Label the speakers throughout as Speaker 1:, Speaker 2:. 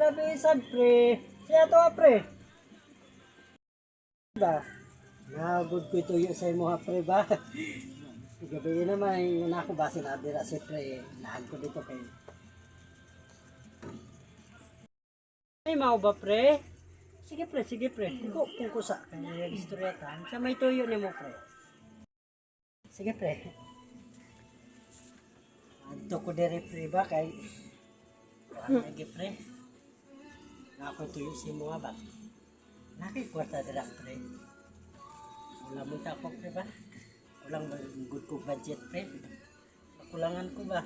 Speaker 1: labisan pre. Siya to pre. Ba? Nagod ko ito yung sa imo ha pre ba? Gabi naman yun ako ba sinabi na si pre. Lahan ko dito kay. Ay mau ba pre? Sige pre. Kung kusa kay istorya ta. Sa may tuyo nimo pre. Sige pre. Adto ko dere pre ba kay lagi pre. Ako tuyo si mo ba? Nakikwarta dira pre. Wala mo ta ko pre ba? Walang good ko budget pre. Pakulangan ko ba?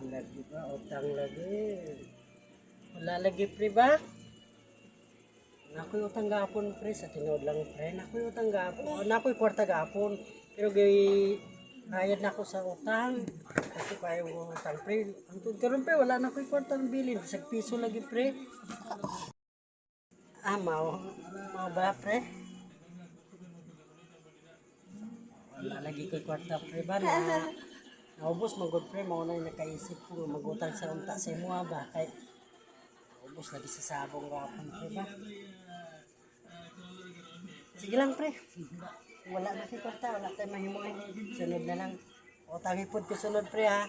Speaker 1: Lagi ba? Utang lagi. Wala lagi pre ba? Nakoy utang gapon pre sa tinod lang pre. Nakoy utang gapon. Nakoy kwarta gapon. Pero gay bayad na ako sa utang. Kasi kaya mo utang pre. Ang karon pre wala na ko'y kwartang bilin. Sa piso lagi pre. Mau ba pre? Wala lagi ko'y kwarta pre ba na. Naubos magod pre. Mauna yung nakaisip ko magutang sa unta sa imo ba. Kay naubos lagi sa sabong gapon pre ba. Sige lang pre. Wala na kay kwarta. Wala tayo mahimuin. Sunod na lang. Utang ipod ko sunod pre ha.